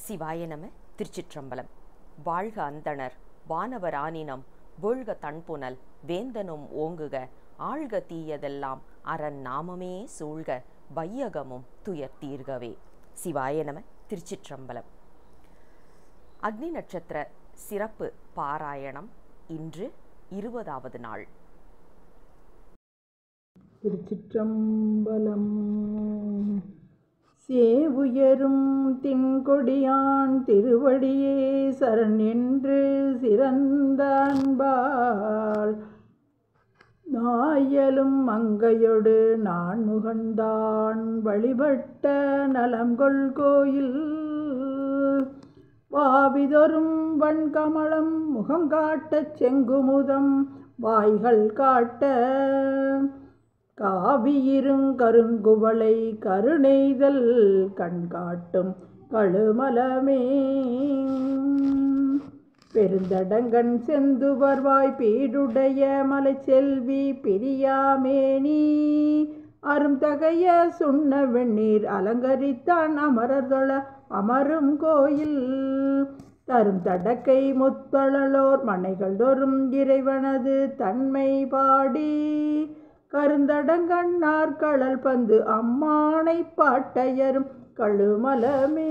சிவாய நம. திருச்சிற்றம்பலம். வாழ்க அந்தணர் வானவர் ஆனினம் வீழ்க தன்புனல் வேந்தனும் ஓங்குக ஆழ்க தீயதெல்லாம் அரண் நாமமே சூழ்க வையகமும் துயர் தீர்கவே. சிவாய நம. திருச்சிற்றம்பலம். அக்னி நட்சத்திர சிறப்பு பாராயணம் இன்று 20வது நாள். திருச்சிற்றம்பலம். சேவுயரும் தின்கொடியான் திருவடியே சரண் என்று சிறந்த அன்பால் நாயலும் மங்கையொடு நான் முகந்தான் வழிபட்ட நலங்கொள் கோயில் வாவிதொரும் வண்கமலம் முகம் காட்டச் செங்குமுதம் வாய்கள் காட்ட காவியிருங் கருங்குவளை கருணெய்தல் கண்காட்டும் கழுமலமே பெருந்தடங்கன் செந்துவர்வாய் பீடுடைய மலைச்செல்வி பிரியாமேனி அரும்தகைய சுண்ண வெந்நீர் அலங்கரித்தான் அமரர்தொழ அமரும் கோயில் தரும் தடக்கை முத்தழலோர் மனைகள் தோறும் இறைவனது தன்மை பாடி கருந்தடங்கண்ணார் கழல் பந்து அம்மானை பாட்டையரும் கழுமலமே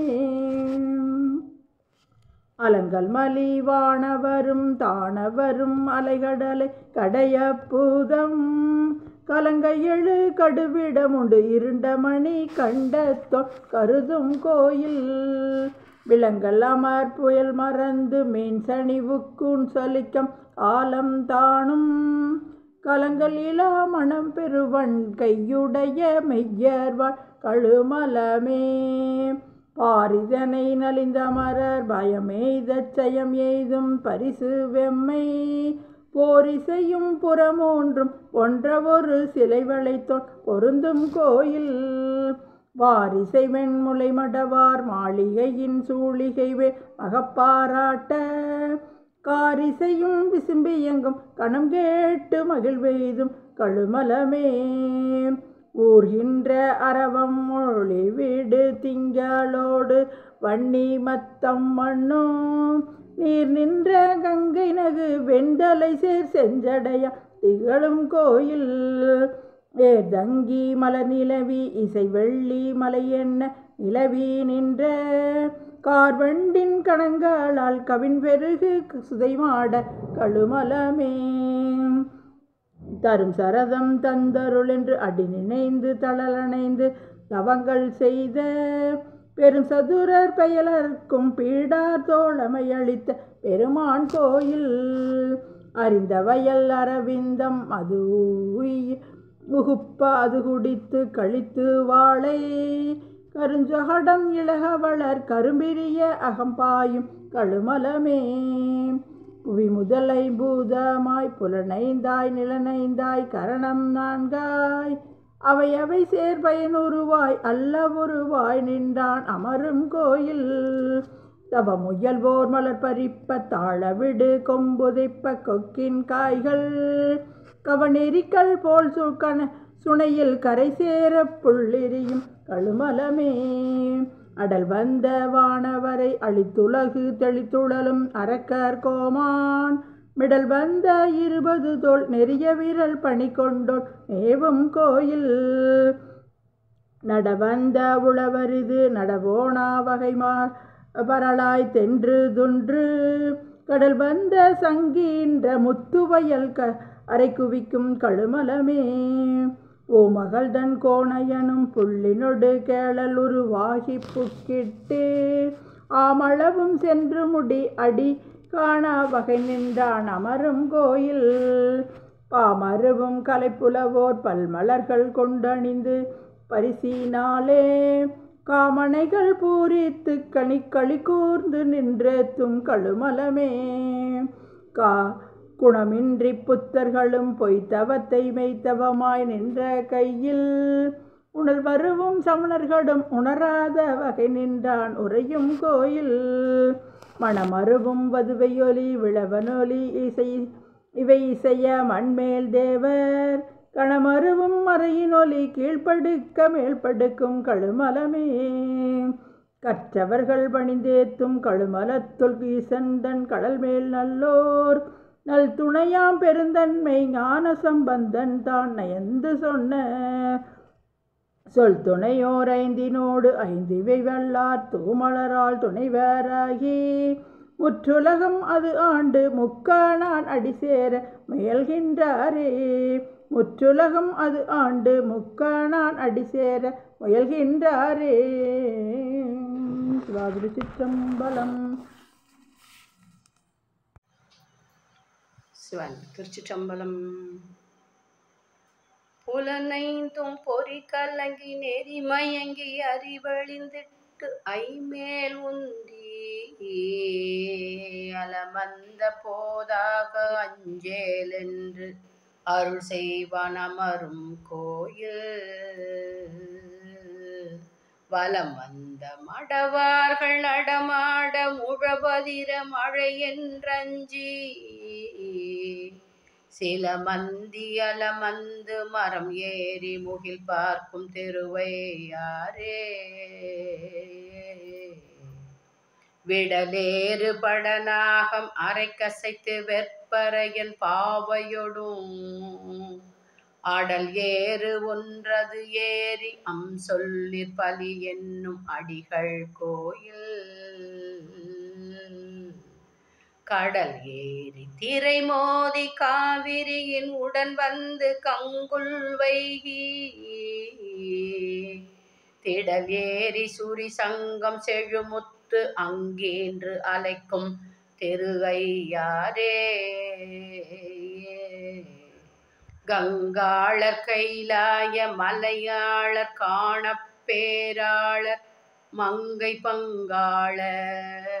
அலங்கல் மலிவானவரும் தானவரும் அலைகடலை கடையப்பூதம் கலங்கையெழு கடுவிடமுண்டு இருண்டமணி கண்டத்தொ கருதும் கோயில் விலங்கல் அமர் புயல் மறந்து மீன் சனிவுக்குன் சலிக்கம் ஆலம் தானும் கலங்கள் இளா மணம் பெருவன் கையுடைய மெய்யர்வாள் கழுமலமே பாரிதனை நலிந்த மரர் பயமெய்தச் செயம் எய்தும் பரிசு வெம்மை போரிசையும் புறமூன்றும் ஒன்ற ஒரு சிலை வளைத்தோன் பொருந்தும் கோயில் வாரிசை வெண்முலை மடவார் மாளிகையின் சூழிகைவே மகப்பாராட்ட காரிசையும் விசும்பியங்கும் கணம் கேட்டு மகிழ்வெய்தும் கழுமலமே ஊர்கின்ற அரவம் மொழி வீடு திங்களோடு வன்னி மத்தம் மண்ணும் நீர் நின்ற கங்கை நகு வெண்தலை சேர் செஞ்சடையா திகழும் கோயில் ஏர்தங்கி மலர் நிலவி இசை வெள்ளி மலை என்ன நிலவி நின்ற கார்வண்டின் கணங்களால் கவின் வெறுகு சுதைமாட கழுமலமே தரும் சரதம் தந்தருள் என்று அடி நினைந்து தளலணைந்து தவங்கள் செய்த பெரும் சதுரர் பெயலர்க்கும் பீடார் தோழமை அளித்த பெருமான் கோயில் அறிந்த வயல் அரவிந்தம் அது முகுப்ப அது குடித்து கழித்து வாழை கருஞ்சகடம் இளக வளர் கரும்பிரிய அகம்பாயும் கழுமலமே புவி முதலை பூதமாய் புலனைந்தாய் நிலனைந்தாய் கரணம் நான்காய் அவை அவை சேர்பயனுருவாய் அல்ல உருவாய் நின்றான் அமரும் கோயில் தவ முயல்வோர் மலர் பறிப்ப தாழவிடு கொம்புதைப்ப கொக்கின் காய்கள் கவனெரிக்கல் போல் சுனையில் கரை சேர புள்ளெரியும் கழுமலமே அடல் வந்த வானவரை அழித்துலகு தெளித்துழலும் அரக்கர் கோமான் மிடல் வந்த 20 தோள் நெறிய விரல் பணி கொண்டோன் மேவும் கோயில் நடவந்த உழவரிது நடவோனா வகைமா பரலாய் தென்று துன்று கடல் வந்த சங்கீன்ற முத்துவயல் அரை குவிக்கும் கழுமலமே ஓ மகள்தன் கோணையனும் புள்ளினொடு கேளல் உருவாகி புக்கிட்டு ஆமளவும் சென்று முடி அடி காண வகை நின்றான் அமரும் கோயில் பாமருவும் கலைப்புலவோர் பல்மலர்கள் கொண்டணிந்து பரிசினாலே காமனைகள் பூரித்து கணிக்களி கூர்ந்து நின்றேத்தும் கழுமலமே குணமின்றி புத்தர்களும் பொய்த்தவத்தை மெய்த்தவமாய் நின்ற கையில் உணல் வருவும் சமணர்களும் உணராத வகை நின்றான் உறையும் கோயில் மணமருவும் வதுவையொலி விளவனொலி இவை இசைய மண்மேல் தேவர் கணமருவும் மறையினொலி கீழ்ப்படுக்க மேல்படுக்கும் கழுமலமே கற்றவர்கள் பணிந்தேத்தும் கழுமலத்துள் ஈசந்தன் கடல் மேல் நல்லோர் நல் துணையாம் பெருந்தன்மை ஞான சம்பந்தன் தான் நயந்து சொன்ன சொல் துணையோர் ஐந்தினோடு ஐந்திவை வல்லார் தூமலரால் துணைவராகி முற்றுலகம் அது ஆண்டு முக்காணான் அடிசேர முயல்கின்றாரே. முற்றுலகம் அது ஆண்டு முக்காணான் அடிசேர முயல்கின்றாரே. திருச்சிற்றம்பலம். சிவன் திருச்சிற்றம்பலம். புலனைந்தும் பொறி கலங்கி நெறி மயங்கி அறிவழிந்திட்டு ஐமேல் உந்தி அலமந்த போதாக அஞ்சேல் என்று அருள் செய்வான் அமரும் கோயில். வலம் வந்த மடவார்கள் நடமாட முழவதிர மழை என்றஞ்சி சில மந்தி அலமந்து மரம் ஏறி முகில் பார்க்கும் திருவையாரே. விடலேறு படநாகம் அரை கசைத்து வெற்பறையன் பாவையொடும் ஆடல் ஏறு ஒன்றது ஏறி சொல்லிற் பலி என்னும் அடிகள் கோயில். கடல் ஏறி திரை மோதி காவிரியின் உடன் வந்து கங்குல் வைகி திடல் ஏறி சுரி சங்கம் செழுமுத்து அங்கேன்று அலைக்கும் திருவையாரே. கங்காளர் கைலாய மலையாளர் காணப்பேராளர் மங்கை பங்காளர்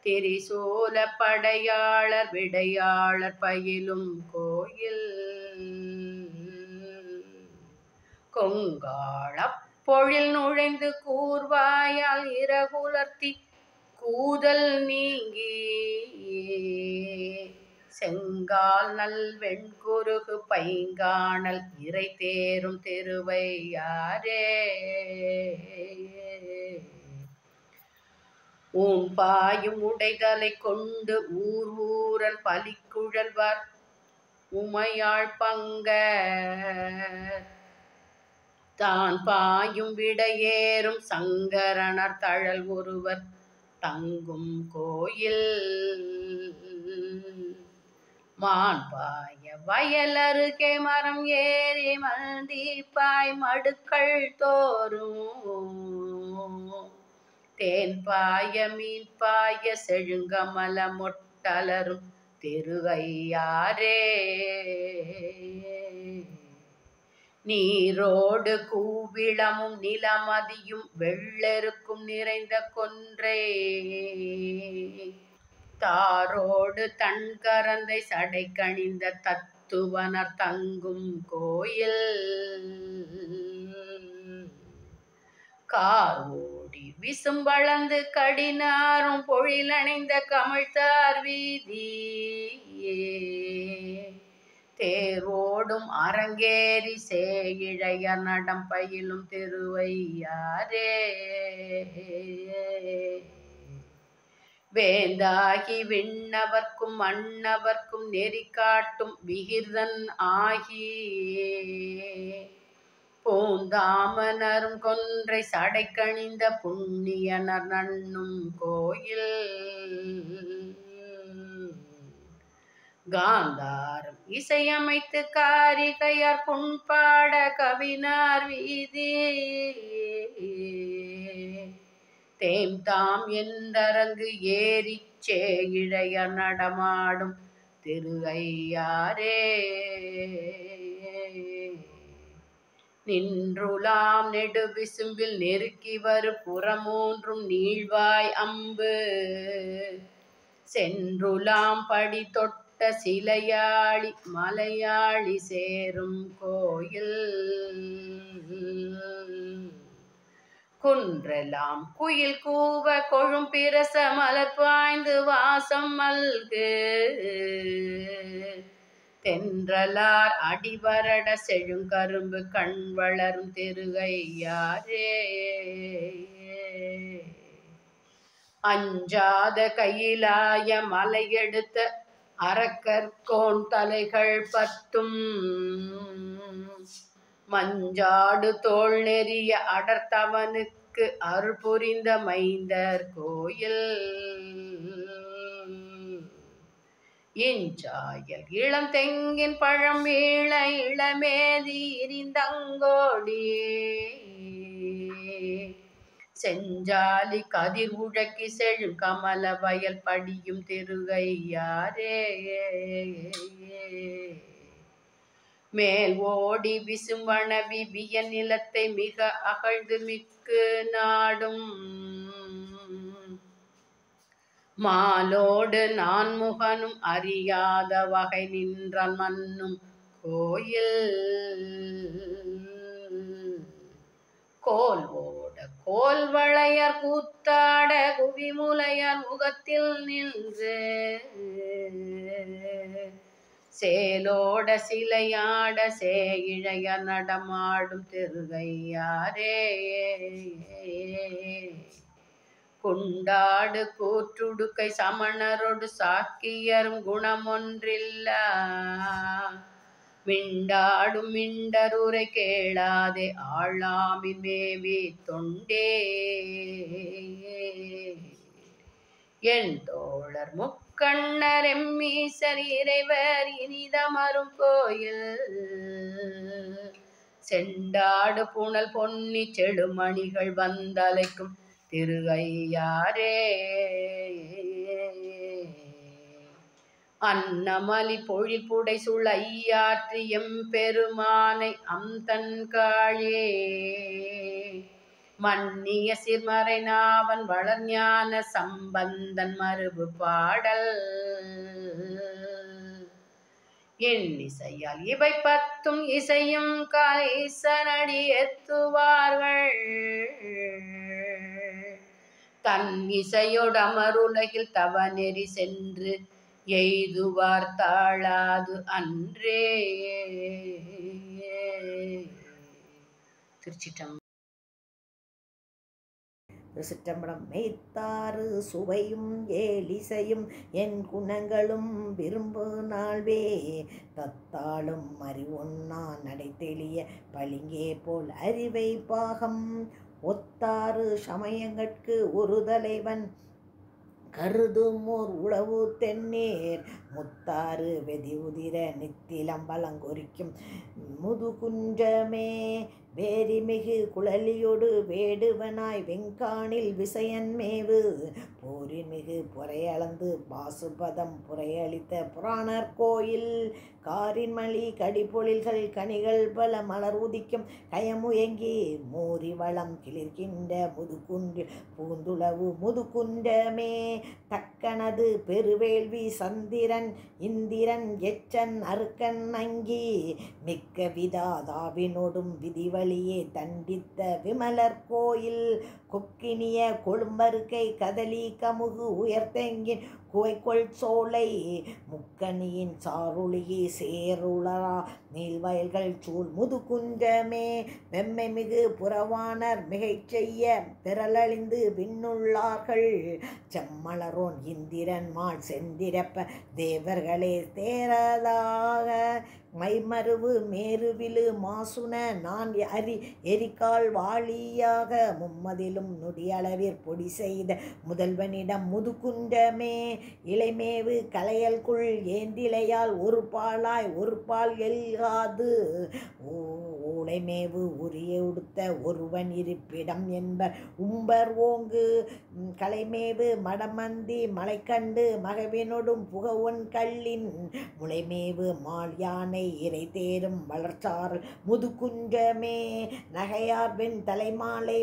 திரிசூல படையாளர் விடையாளர் பயிலும் கோயில். கொங்காளப் பொழில் நுழைந்து கூர்வாயால் இரகுலர்த்தி கூதல் நீங்கி செங்கால் நல் வெண்குருகு பைங்காணல் இறை தேரும் திருவையாரே. ஊன் பாயும் உடைதலை கொண்டு ஊர் ஊரல் பலிக்குழல்வார் உமையாள் பங்க தான் பாயும் விடையேறும் சங்கரனர் தழல் ஒருவர் தங்கும் கோயில். மான்பாய வயல் அருகே மரம் ஏறி மல்தீப்பாய் மடுக்கள் தோறும் தேன்பாய மீன்பாய செழுங்கமல மொட்டலரும் திருவையாரே. நீரோடு கூவிளமும் நிலமதியும் வெள்ளெருக்கும் நிறைந்த கொன்றை தாரோடு தன் கரந்தை சடை கணிந்த தத்துவனர் தங்கும் கோயில். காரோடி விசும் வளர்ந்து கடினாரும் பொழிலணைந்த கமிழ்த்தார் வீதி தேரோடும் அரங்கேறி சேயிழைய நடம் பயிலும் திருவையாரே. வேந்தாகி விண்ணவர்க்கும் மன்னவர்க்கும் நெறி காட்டும் விகிர்தன் ஆகி பூந்தாமனரும் கொன்றை சடை கணிந்த புண்ணியனர் நண்ணும் கோயில். காந்தாரம் இசையமைத்து காரிகையார் புண்பாட கவினார் வீதி தேம் தாம் என்றரங்கு ஏறிச் சேயிழைய நடமாடும் திருவையாரே. நின்றுலாம் நெடு விசும்பில் நெருக்கி வரு புறமூன்றும் நீழ்வாய் அம்பு சென்றுலாம் படி தொட்ட சிலையாளி மலையாளி சேரும் கோயில். குன்றெல்லாம் குயில் கூவ கொழும் பிரச மலர் பாய்ந்து வாசம் மல்கு தென்றலார் அடிவரட செழுங்கரும்பு கண் வளரும் திருவையாரே. அஞ்சாத கையிலாய மலையெடுத்த அரக்கர்கோன் தலைகள் 10ம் மஞ்சாடு தோள் நெறிய அடர்த்தவனுக்கு அருள் புரிந்த மைந்தர் கோயில் இஞ்சாயல் இளம் தெங்கின் பழம் வீழ இளமேதி இரிந்தங்கோடி செஞ்சாலி கதிர் உழக்கி செழும் கமல வயல் படியும் திருகையாரே மேல் ஓடி விசும்பண விபிய நிலத்தை மிக அகழ்ந்து மிக்கு நாடும் மாலோடு நான்முகனும் அறியாத வகை நின்றான் மன்னும் கோயில் கோல் ஓட கோல் வளையர் கூத்தாட குவிமுலையர் முகத்தில் நின்று சேலோட சிலையாட சேயிழைய நடமாடும் திருகையாரே குண்டாடு கூற்றுடுக்கை சமணரோடு சாக்கியரும் குணமொன்றில்ல மிண்டாடும் மிண்டருரை கேளாதே ஆளாமின் மேவி தொண்டே என் தோழர் முக்கண்ணர் எம்மீசர் இறைவர் இனிதமரும் கோயில் செண்டாடு புனல் பொன்னி செடுமணிகள் வந்தலைக்கும் திருகையாரே அன்னமலி பொழில் புடை சுள் ஐயாற்றி எம்பெருமானை அம்தன்காழே மன்னிய சிறுமறை நாவன் வளர்ஞான சம்பந்தன் மறுபு பாடல் எண்ணிசையால் இவை 10ம் இசையும் காலீசனடி எத்துவார்கள் தன் இசையோடு அமருலகில் தவநெறி சென்று எய்துவார் தாழாது அன்றே. திருச்சிற்றம்பலம். சிற்றம்பலம். மெய்த்தாறு சுவையும் ஏலிசையும் என் குணங்களும் விரும்பு நாள்வே தத்தாளும் அறிவொன்னா நடை தெளிய பளிங்கே போல் அறிவை பாகம் ஒத்தாறு சமயங்கட்கு ஒரு தலைவன் கருதுமோர் உளவு தென்னேர் முத்தாறு வெதி உதிர நித்திலம் பலங்கொறிக்கும் முதுகுன்றமே வேரிமிகு குழலியோடு வேடுவனாய் வெங்கானில் விசயன் மேவு போரிமிகு புறையளந்து பாசுபதம் புறையளித்த புராணர் கோயில் காரின்மலி கடிபொழில்கள் கனிகள் பல மலர் உதிக்கும் கயமுயங்கி மூரி வளம் கிளிர்கின்ற முதுகுன்றில் பூந்துளவு முதுகுன்றமே தக்கனது பெருவேள்வி சந்திரன் இந்திரன் எச்சன் அருக்கன் அங்கி மிக்க விதாதாவினோடும் விதிவழியே தண்டித்த விமலர் கோயில் கொக்கினிய கொழும்பருக்கை கதலி கமுகு உயர்த்தெங்கின் குவைக்கொள் சோலை முக்கணியின் சாருளியே சேருளரா நீள்வயல்கள் சூழ் முதுகுன்றமே வெம்மை மிகு புறவானர் மிகை செய்ய திரளழிந்து விண்ணுள்ளார்கள் செம்மலரோன் இந்திரன் மால் செந்திரப்ப தேவர்களே தேரதாக மைமருவு மேருவிலு மாசுன நான் எரிகால் வாளியாக மும்மதிலும் நொடியளவிற் பொடி செய்த முதல்வனிடம் முதுகுன்றமே இளைமேவு களையல்குள் ஏந்திலையால் ஒரு பாலாய் ஒரு பால் எல்காது ஊளைமேவு உரிய உடுத்த ஒருவன் இருப்பிடம் என்பர் உம்பர் ஓங்கு களைமேவு மடமந்தி மலைக்கண்டு மகவினொடும் புகவொன் கல்லின் முளைமேவு மால் யானை இறை தேரும் வளர்ச்சாரல் முதுகுன்றமே நகையார் வெண் தலைமாலை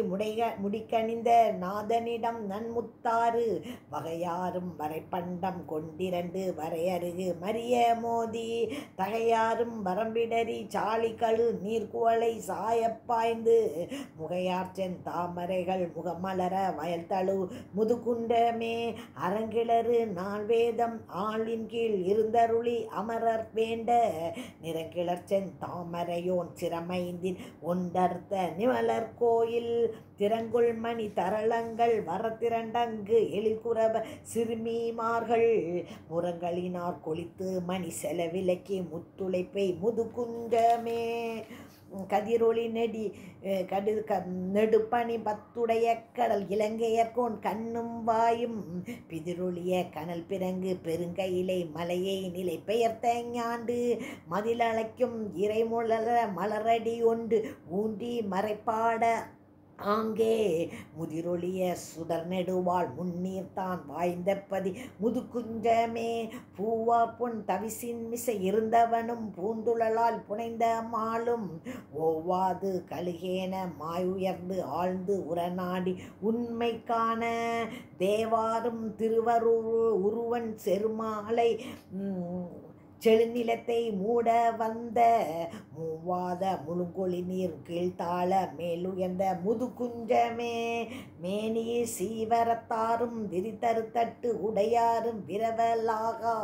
முடிக்கணிந்த நாதனிடம் நன்முத்தாறு வகையாரும் வரைப்பண்டம் கொண்டிரண்டு வரையருகு மரிய மோதி தகையாரும் வரம்பிடரி சாலிக்கழு நீர்குவ குவளை சாயப்பாய்ந்து முகையார்ச்சென் தாமரைகள் முகமலர வயல் தழு முதுகுண்டமே அரங்கிளறு நால்வேதம் ஆளின் கீழ் இருந்தருளி அமரர் வேண்ட நிறங்கிளர்ச்சென் தாமரையோன் சிரமைந்தின் ஒண்டர்த்த நிமலர் கோயில் திறங்குள் மணி தரளங்கள் வரத்திரண்டங்கு எழில்குறவ சிறுமிமார்கள் முரங்களினார் கொளித்து மணி செலவிலக்கி முத்துளைப்பை முதுகுண்டமே கதிரொளி நெடுப்பனி பத்துடைய கடல் இலங்கையர்கோன் கண்ணும் வாயும் பிதிரொளிய கனல் பிறங்கு பெருங்கையிலை மலையை நிலை பெயர்த்த ஞாண்டு மதிலழைக்கும் இறைமுழல மலரடி ஒன்று ஊண்டி மறைப்பாட ஆங்கே முதிரொளிய சுடர் நெடுவாள் முன்னீர்தான் வாய்ந்தப்பதி முதுகுஞ்சமே பூவார் பொன் தவிசின் மிசை இருந்தவனும் பூந்துழலால் புனைந்த மாலும் ஓவாது கழுகேன மாயுயர்ந்து ஆழ்ந்து உரநாடி உண்மை காண தேவாரும் உருவன் செருமாலை செழுநிலத்தை மூட வந்த மூவாத முழுங்கொழி நீர் கீழ்த்தாள மேலுயர்ந்த முதுகுஞ்சமே மேனி சீவரத்தாரும் விரித்தறுத்தட்டு உடையாரும் விரவலாகா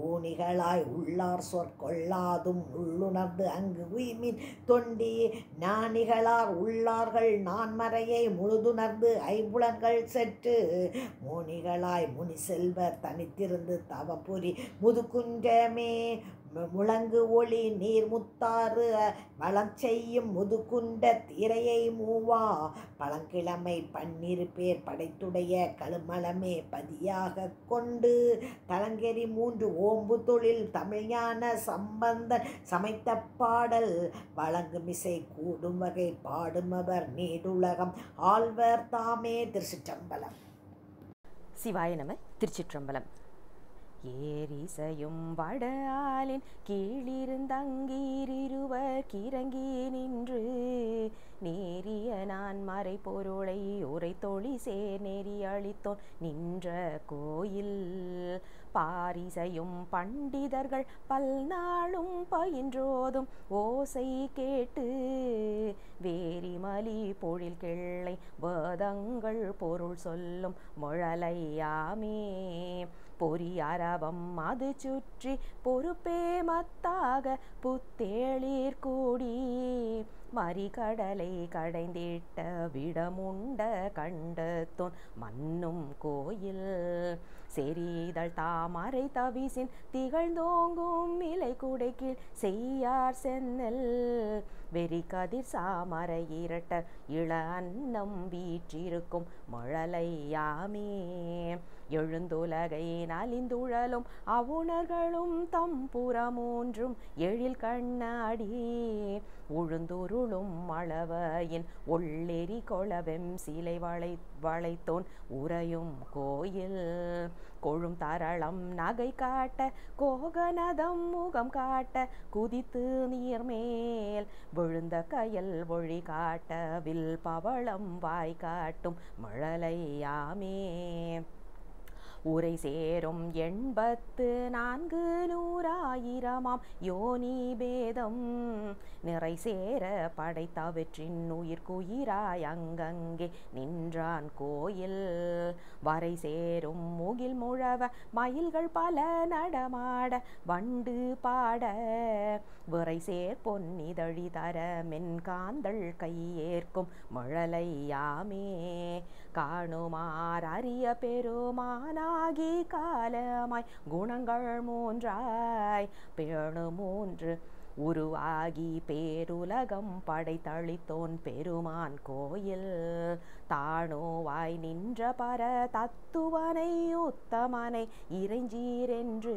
ஊனிகளாய் உள்ளார் சொற்கொள்ளாதும் உள்ளுணர்ந்து அங்கு உய்மின் தொண்டி ஞானிகளார் உள்ளார்கள் நான்மறையை முழுதுணர்ந்து ஐம்புலன்கள் செற்று மோனிகளாய் முனி செல்வர் தனித்திருந்து தவப்புரி முதுகுஞ்சமே முழங்கு ஒளி நீர் முத்தாறு வளம் செய்யும் முதுகுண்ட திரையை மூவா பழங்கிழமை 12 பேர் படைத்துடைய கழுமலமே பதியாக கொண்டு தலங்கெறி 3 ஓம்பு தொழில் தமிழ்ஞான சம்பந்தன் சமைத்த பாடல் வழங்குமிசை கூடும் வகை பாடுமவர் நீடுலகம் ஆழ்வர் தாமே. திருச்சிற்றம்பலம். சிவாய நம. திருச்சிற்றம்பலம். ஏரிசையும் வட ஆலின் கீழிருந்தங்கீரிருவர் கிறங்கி நின்று நேரிய நான் மறை பொருளை உரை தொழி சேர் நெறி அளித்தோன் நின்ற கோயில் பாரிசையும் பண்டிதர்கள் பல்நாளும் பயின்றோதும் ஓசை கேட்டு வேரிமலி பொழில் கிள்ளை வேதங்கள் பொருள் சொல்லும் முழலையாமே பொறியரவம் அது சுற்றி பொறுப்பே மத்தாக புத்தேளிர் கூடி மறிகடலை கடைந்திட்ட விடமுண்ட கண்டத்தோன் மன்னும் கோயில் செறிதழ் தாமரை தவிசின் திகழ்ந்தோங்கும் இலை குடைக்கீழ் செய்யார் சென்னல் வெறி கதிர் சாமரை இரட்ட இள அன்னம் வீற்றிருக்கும் மழலையாமே எழுந்துலகை நலிந்துழலும் அவுணர்களும் தம்புறமூன்றும் எழில் கண்ணாடி உழுந்துருளும் அளவையின் ஒள்ளெறி கொளவெம் சிலை வளைத்தோன் உறையும் கோயில் கொழும் தரளம் நகை காட்ட கோகனதம் முகம் காட்ட குதித்து நீர்மேல் விழுந்த கயல் ஒளி காட்ட வில் பவளம் வாய் காட்டும் மழலையாமே உரை சேரும் 84,000 யோனி பேதம் நிறை சேர படைத்தவற்றின் உயிர்க்குயிராய் அங்கங்கே நின்றான் கோயில் வரை சேரும் முகில் முழவ மயில்கள் பல நடமாட வண்டு பாட விரை சேர் பொன்னிதழி தர மென்காந்தள் கையேற்கும் மழலையாமே காணுமார் அரிய பெருமானாகி காலமாய் குணங்கள் 3 பேணு 3 உருவாகி பேருலகம் படைத்தளித்தோன் பெருமான் கோயில் தானோவாய் நின்ற பர தத்துவனை உத்தமனை இறைஞ்சீரென்று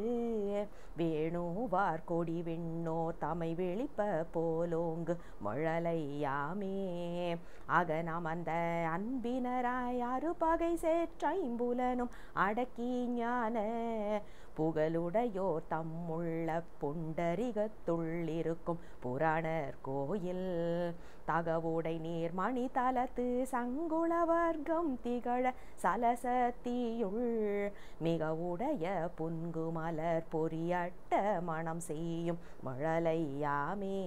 வேணுவார் கொடி விண்ணோர் தமை வெளிப்ப போலோங்கு மழலையாமே அகனமர்ந்த அன்பினராய் அறுபகை சேற்றைம்புலனும் அடக்கி ஞான புகழுடையோர் தம்முள்ள புண்டரிகத்துள்ளிருக்கும் புராணர் கோயில் தகவுடை நீர்மணி தலத்து சங்குள வர்க்கம் திகழ சலசத்தியுள் மிக உடைய புன்குமலர் பொறியட்ட மணம் செய்யும் மழலையாமே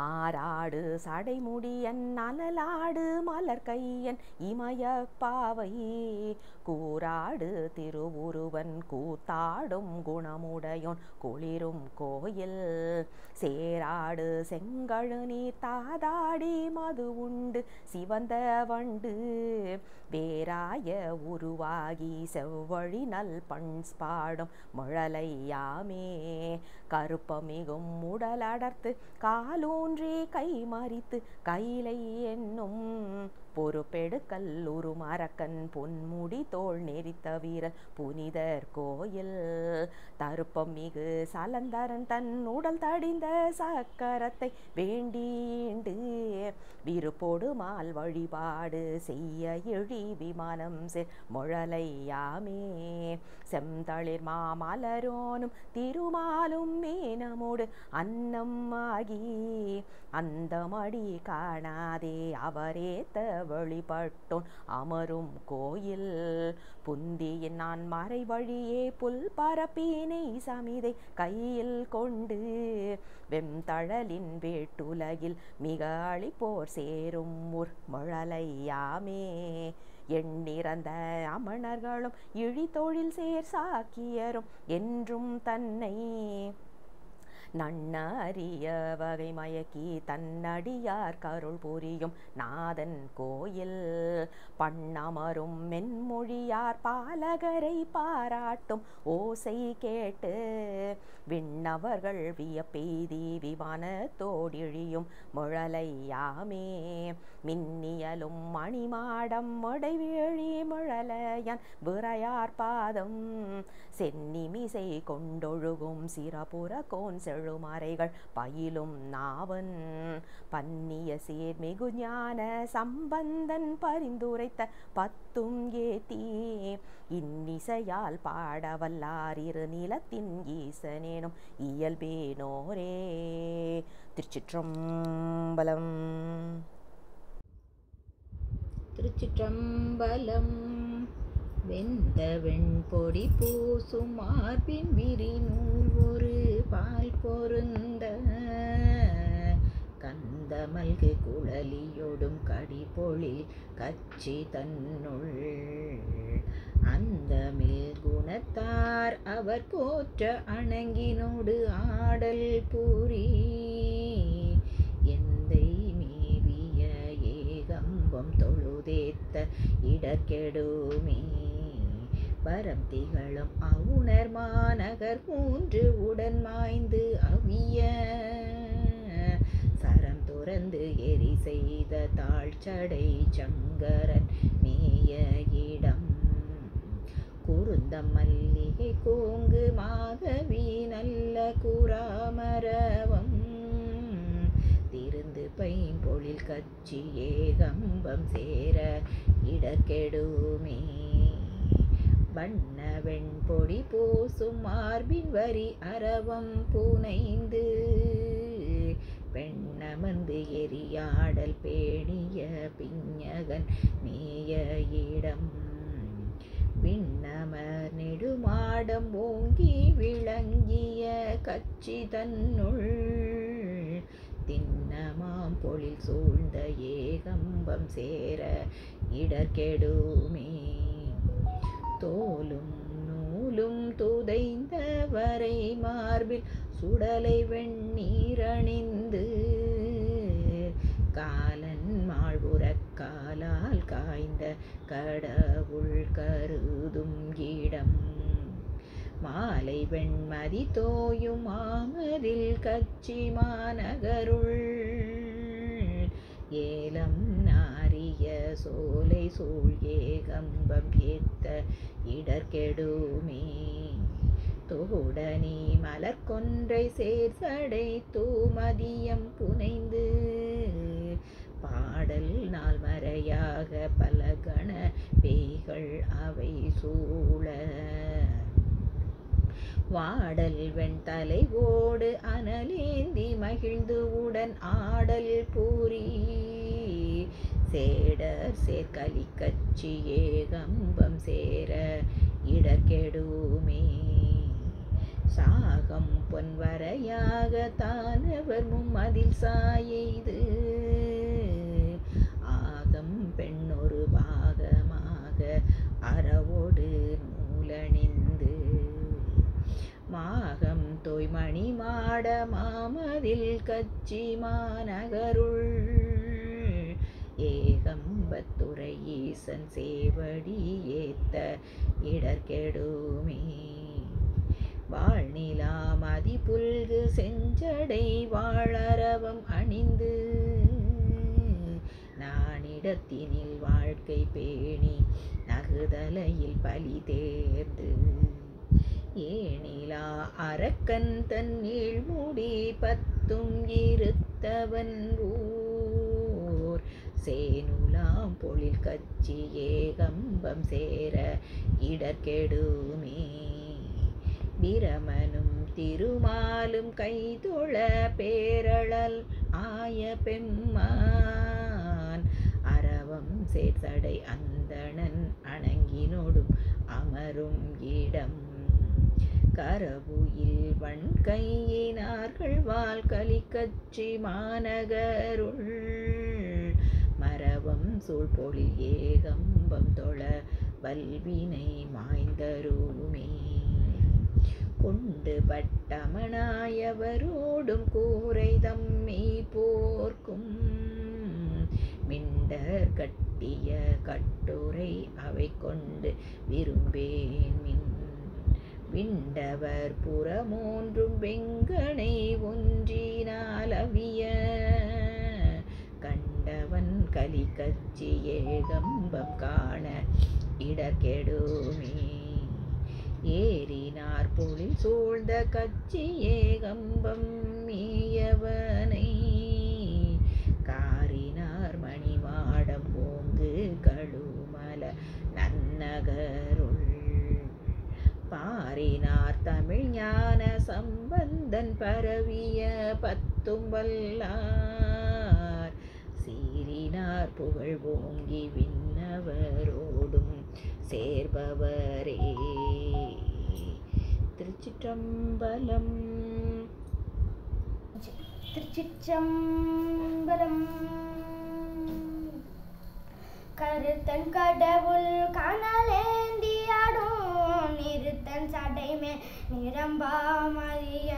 ஆராடு சடைமுடியன் அனலாடு மலர்கையன் இமயப்பாவை கூராடு திருவுருவன் கூத்தாடும் குணமுடையோன் குளிரும் கோயில் சேராடு செங்கழு நீர் தாதாடி மது உண்டு சிவந்த வண்டு வேராய உருவாகி செவ்வழி நல் பண்ஸ் பாடும் முழலையாமே கருப்பமிகும் உடலடர்த்து காலூன்றி கை மறித்து கைலை என்னும் பொறுப்பெடுக்கல் உருமரக்கன் பொன்முடி தோள் நெறித்த வீரன் புனிதர் கோயில் தருப்பம் மிகு சலந்தரன் தன் உடல் தடிந்த சக்கரத்தை வேண்டீண்டு விருப்போடு மால் வழிபாடு செய்ய இழி விமானம் செர் முழலையாமே செந்தளிர் மாமலரோனும் திருமாலும் மேனமோடு அன்னம் ஆகி அந்த மடி காணாதே அவரேத்த வழிபட்டோன் அமரும் கோயில் புந்தியின் நான் மறை வழியே புல் பரப்பினை சமிதை கையில் கொண்டு வெம்தழலின் வேட்டுலகில் மிக அழிப்போர் சேரும் ஊர் முழலையாமே எண்ணிறந்த அமணர்களும் இழிதொழில் சேர் சாக்கியரும் என்றும் தன்னை நன்னறிய வகை மயக்கி தன்னடியார் கருள் புரியும் நாதன் கோயில் பண்ணமரும் மென்மொழியார் பாலகரை பாராட்டும் ஓசை கேட்டு விண்ணவர்கள் வியப்பெய்தி விமானத்தோடிழியும் முழலையாமே மின்னியலும் மணிமாடம் முடைவேழி முழலையான் விரையார் பாதம் சென்னிமிசை கொண்டொழுகும் சிறபுற கோன் செழுமறைகள் பயிலும் நாவன் பன்னிய சீர் மிகு ஞான சம்பந்தன் பரிந்துரைத்த பத்தும் ஏத்தி இன்னிசையால் பாடவல்லார் இரு நிலத்தின் ஈசனேனும் இயல்பேனோரே. திருச்சிற்றம்பலம். திருச்சிற்றம்பலம். வெந்த வெண்பொடி பூசும் மார்பின் விரிநூல் ஒரு பால் பொருந்த கந்தமல்கு குழலியோடும் கடிபொழில் கச்சி தன்னுள் அந்த மில் குணத்தார் அவர் போற்ற அணங்கினோடு ஆடல் பூரி எந்தை மேவிய ஏகம்பம் தொழுதேத்த இடர்கெடுமே பரம் திகழும் அவுணர் மாநகர் மூன்று உடன் மாய்ந்து அவிய சரம் துறந்து எரி செய்த தாழ்ச்சடை சங்கரன் மேய இடம் குருந்தம் மல்லிகை கோங்கு மாதவி நல்ல குராமரவம் திருந்து பைம்பொழில் கச்சி ஏகம்பம் சேர இடர்கெடுமே வண்ண வெண்பொடி பூசும் மார்பின் வரி அரவம் புனைந்து பெண்ணமர்ந்து எரியாடல் பேணிய பிஞகன் மேய இடம் விண்ணமர் நெடுமாடம் ஓங்கி விளங்கிய கச்சி தன்னுள் திண்ணமாம் பொழில் சூழ்ந்த ஏகம்பம் சேர இடர்கெடுமே தோலும் நூலும் துதைந்த வரை மார்பில் சுடலை வெண்ணீரணிந்து காலன் மாழ்புறக் காலால் காய்ந்த கடவுள் கருதும் இடம் மாலை வெண்மதி தோயும் மாமதில் கச்சி மாநகருள் ஏலம் நாரிய சோலை சூழ் ஏகம்பம் ஏத்த இடர்கெடுமே தோடனி மலர்கொன்றை சேர்சடை தூமதியம் புனைந்து பாடல் நாள் மறையாக பல கண பேய்கள் அவை சூழ வாடல் வெண்தலை ஓடு அனலேந்தி மகிழ்ந்து உடன் ஆடல் பூரி சேடர் சேர்கலி கச்சி ஏகம்பம் சேர இடர்கெடுமே சாகம் பொன்வரையாக தானவர் மும்மதில் சாயெய்து ஆகம் பெண்ணொரு பாகமாக அறவோடு நூலணிந்து மாகம் தோய்மணி மாட மாமதில் கச்சி மாநகருள் ஏகம்பத்துறை ஈசன் சேவடி ஏத்த இடர்கெடுமே வாழ்நிலா மதி புல்கு செஞ்சடை வாழறவம் அணிந்து நானிடத்தினில் வாழ்க்கை பேணி நகுதலையில் பலி தேர்ந்து ஏனிலா அரக்கன் தன் நீழ்முடி பத்தும் இருத்தவன் ஊர் சேனுலாம் பொழில் கச்சி ஏகம்பம் சேர இடர்கெடுமே பிரமனும் திருமாலும் கைதொழ பேரழல் ஆய பெம்மான் அரவம் சேர்சடை அந்தணன் அணங்கினோடும் அமரும் இடம் கரவுயில் வண்கையினார்கள் வால் கலிக்கச்சி மாநகருள் மரவம் சூழ்பொழில் ஏகம்பம் தொழ வல்வினை மாய்ந்தருமே கொண்டு பட்டமனாயவரோடும் கூரை தம்மை போர்க்கும் மிண்டர் கட்டிய கட்டுரை அவை கொண்டு விரும்பேன் மின் விண்டவர் புறமூன்றும் வெங்கனை ஒன்றினால் அவிய கண்டவன் கலிக்கச்சி ஏகம்பம் காண இடர்கெடுமே ஏறினார் பொழில் சூழ்ந்த கச்சி ஏகம்பம் மீயவனை காரினார் மணிமாடம் போங்கு கழுமல நன்னகருள் பாரினார் தமிழ் ஞான சம்பந்தன் பரவிய பத்தும் வல்லார் சீரினார் புகழ் ஓங்கி விண்ணவரோடும் சேர்பவரே. திருச்சிற்றம்பலம். திருச்சிற்றம்பலம். கருத்தன் கடவுள் கனலேந்தியாடும் நிறுத்தன் சடைமே நிரம்பாமறிய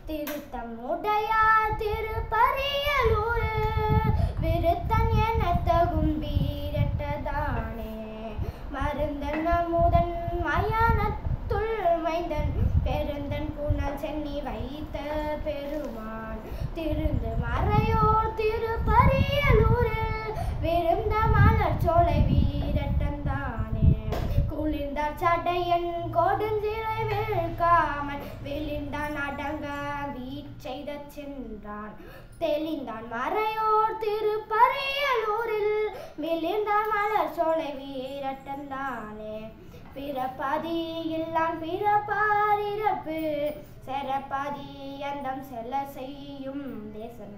திருத்தம் உடையார் திருப்பரியலூர் விருத்தன் என தகும் வீரட்டதானே மருந்தன் அமுதன் மயானத்துள் மைந்தன் பெருந்தன் புனல் சென்னி வைத்த பெருமான் திருந்து மறையோர் திருப்பரியலூரில் விருந்த மலர் சோலை வீரட்டந்தானே குளிர்ந்தார் சடையன் கொடுஞ்சிலை வீழ்காமல் விழிந்தான் அடங்க வீச்செய்த சென்றான் தெளிந்தான் மறையோர் திருப்பரியலூரில் விழிந்தான் மலர் சோலை வீரட்டந்தானே பிறப்பதி இல்லான் பிறப்பாரிறப்பு செறப்பதி அந்தம் செல்ல செய்யும் தேசம்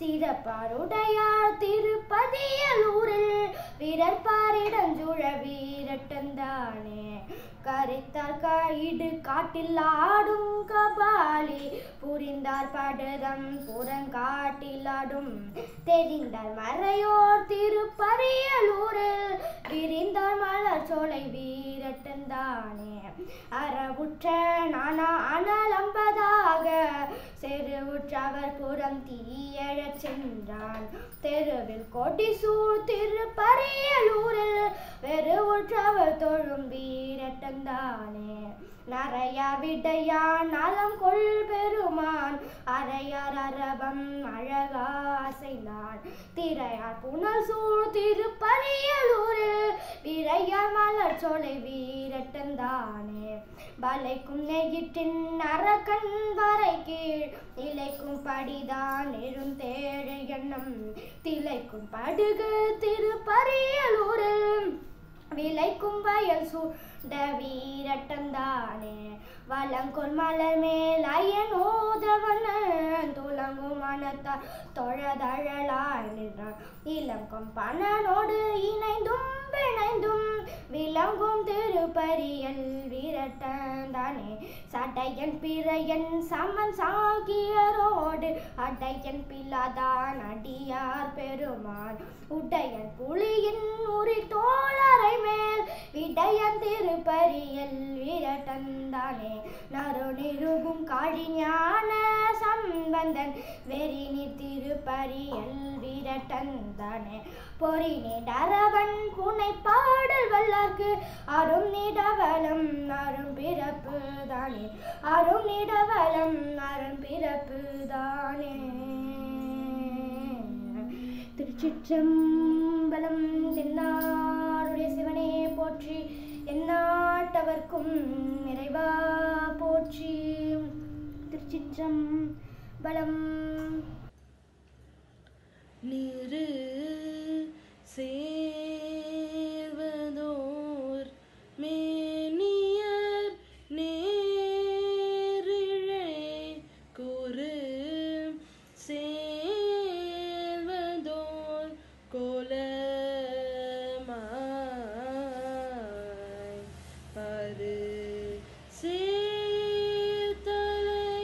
சிறப்பாருடையார் திருப்பதியலூரில் வீரற்பாரிடஞ்சுழ வீரட்டந்தானே கரித்தார் கைடு காட்டில் ஆடும் கபாலி புரிந்தார் படுதம் புறங்காட்டில் ஆடும் தெரிந்தார் மறையோர் திருப்பரியலூரில் விரிந்தார் மலர் சோலை வீரட்டந்தானே அறவுற்ற நானா அனலம்பதாக செருவுற்றவர் புறம் தீயழச் சென்றான் தெருவில் கொடிசூழ் திருப்பரியலூரில் வெறுவுற்றவர் தொழும் வீரட்டந்தானே நரையார் விடையான் நலம் கொள் பெருமான் அரையார் அரபம் அழகாசைந்தான் திரையார் புனல் சூழ் திருப்பரியலூரில் விரையார் மலர் சோலை வீரட்டந்தானே வலைக்கும் நெகிற்றின் அரக்கன் வரை கீழ் இலைக்கும் படிதான் எழுந்தேழு எண்ணம் திளைக்கும் படுகு திருப்பரியலூரில் விளைக்கும் வயல் சூட வீரட்டந்தானே வளங்கொள் மலர் மேல் அயன் ஓதவன துலங்கும் மனத்தார் தொழதழலாய் நின்றான் இளங்கும் பணனோடு இணைந்தும் பிணைந்தும் விளங்கும் திருப்பரியல் வீர வீரட்டந்தானே சடையன் பிறையன் சமன் சாகியரோடு அடையன் பில்லாதான் அடியார் பெருமான் உடையன் புலியின் உரி தோழரை மேல் விடையன் திருப்பரியல் வீரட்டந்தானே நறுநிருகும் காழிஞான சம்பந்தன் வெறினி திருப்பரியல் வீரட்டந்தானே பொறி நிடரவன் புனை பாடல் வல்லார்க்கு அரும் நிடவலம் அரும் பிறப்பு தானே அரும் நிடவலம் அரும் பிறப்பு தானே. திருச்சிற்றம்பலம். தென்னாடுடைய சிவனே போற்றி, எந்நாட்டவர்க்கும் இறைவா போற்றி. திருச்சிற்றம்பலம். நீரு சேவதோர் மேனியர் நேரிழை கூறு சேவதோர் கோலமாய் பரு சேர்த்தலை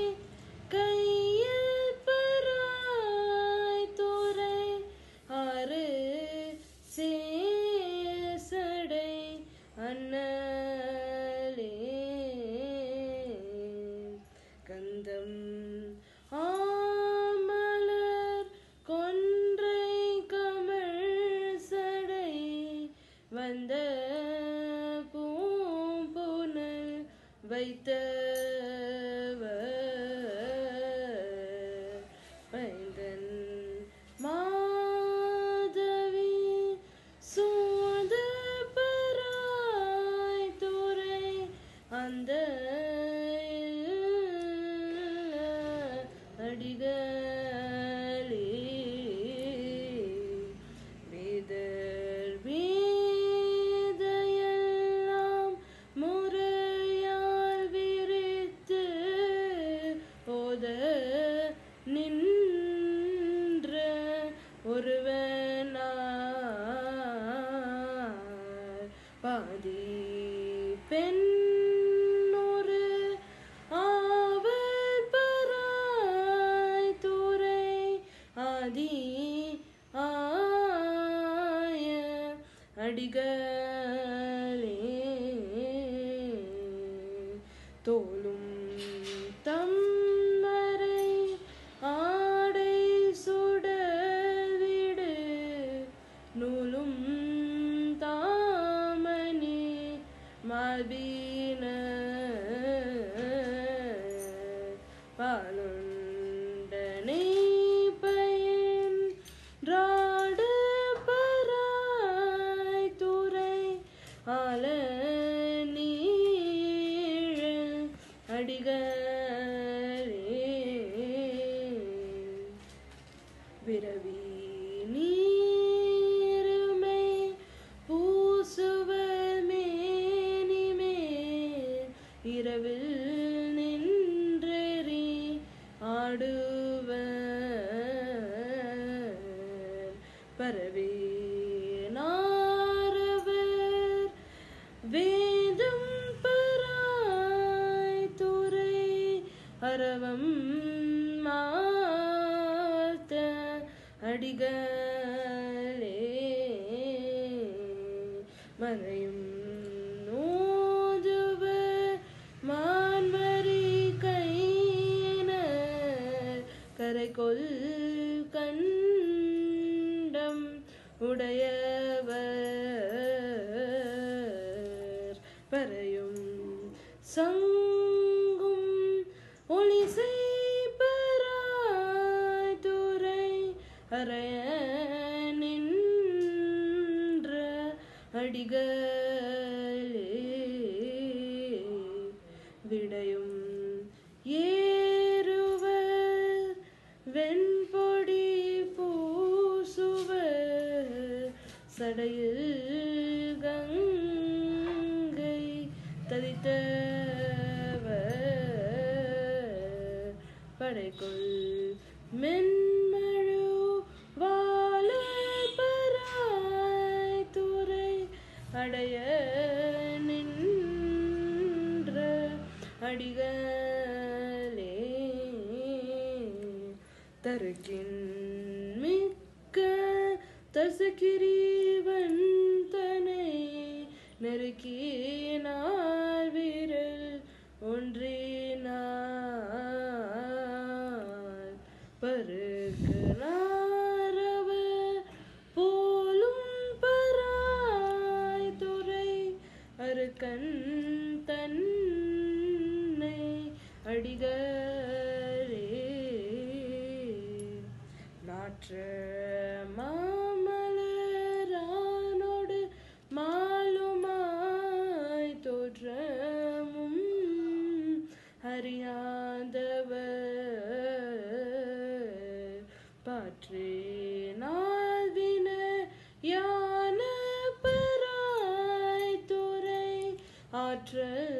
கையில் பராய் துறை ஆறு சேசடை அண்ணலே கந்தம் ஆமலர் கொன்றை கமழ் சடை வந்த பூம்புனல் வைத்தவர் பைந்தன் மாதவி சூழ்ந்த பராய் துறை அந்த அடிகளே வேதர் வேதையெல்லாம் முறையால் விரித்து ஓத நின்ற ஒருவனார் பாதி பெண்ணொரு ஆவர் பராய் துறை ஆதி ஆய அடிகளே தோலும் தம்மரை ஆடை சுடவிடு நூலும் தாமணி மார்பின பாலுண்டனை பயன் ராடு பராய் துறை ஆல நீழல் அடிகளே விரவி நீருமை பூசுவர் மேனிமேல் இரவில் நின்றெறி ஆடுவர் பரவே நாரவர் வேதம் பராய் துறை அரவம் மாத்த அடிகளே மறையும் நோதுவர் மான்மரி கையினர் கரைகொள் கண்டம் உடையவர் பறையும் சங்கும் ஒளிசை பராய் துறை அறைய நின்ற அடிகளே விடையும் ஏறுவர் வெண்பொடி பூசுவர் சடையில் கங்கை தரித்தவர் படைக்குள் மென்மழு வாழ பராய் துறை அடைய நின்ற அடிகளே தருக்கின் மிக்க தசகிரீவன் தனை நெருக்கினார் விரல் ஒன்றினார் பருக்கு நாரவர் போலும் பராய் துறை அருக்கன் தன்னை அடிகளே நாற்ற மாமலரானோடு மாலுமாய் தோற்றமும் அறியாதவர் பாற்றினால் வினையான பராய் துறை ஆற்றல்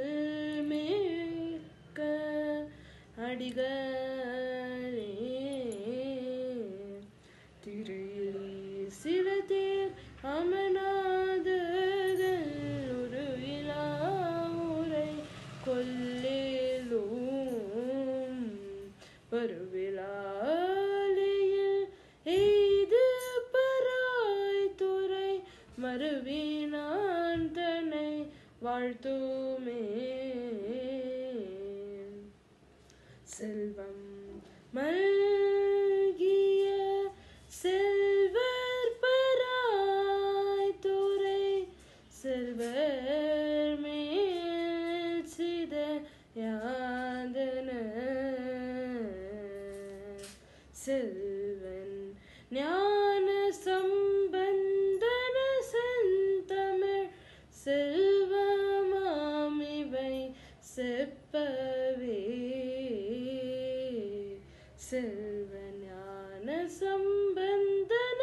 மிக்க அடிகளே திரையில் சில தேர் அமனாதகள் ஒரு விழாவுரை கொல்லேலும் பருவிழாலையில் எய்து பராய் துறை மறுவினான் தன்னை வாழ்த்துமே செல்வம் மல்கிய செல்வர் பராய் துறை செல்வர் மேல் சித யாதன செல்வன் ஞான சம்பந்தன செந்தமிழ் செல்வமாமிவை செப்பவே செல்வஞான சம்பந்தன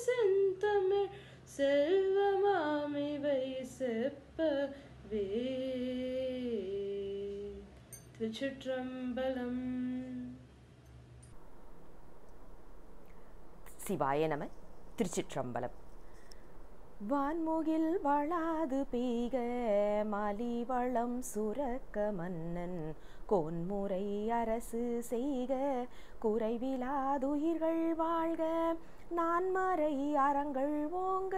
செந்தமிழ் செல்வமாமிவை செப்பவே. திருச்சிற்றம்பலம். சிவாய நம. திருச்சிற்றம்பலம். வான்முகில் வளாது பெய்க மலிவளம் சுரக்க மன்னன் கோன்முறை அரசு செய்க குறைவிலாதுயிர்கள் வாழ்க நான்மறை அறங்கள் ஓங்க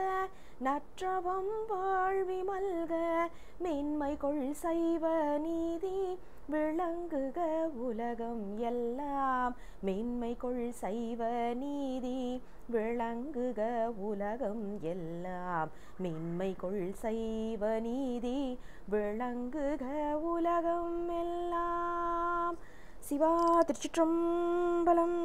நற்றவம் வாழ்வி மல்க மேன்மை கொள் சைவ நீதி விளங்குக உலகம் எல்லாம் மேன்மை கொள் சைவ நீதி விளங்குக உலகம் எல்லாம் மேன்மை கொள் சைவ நீதி விளங்குக உலகம் எல்லாம். சிவா. திருச்சிற்றம்பலம்.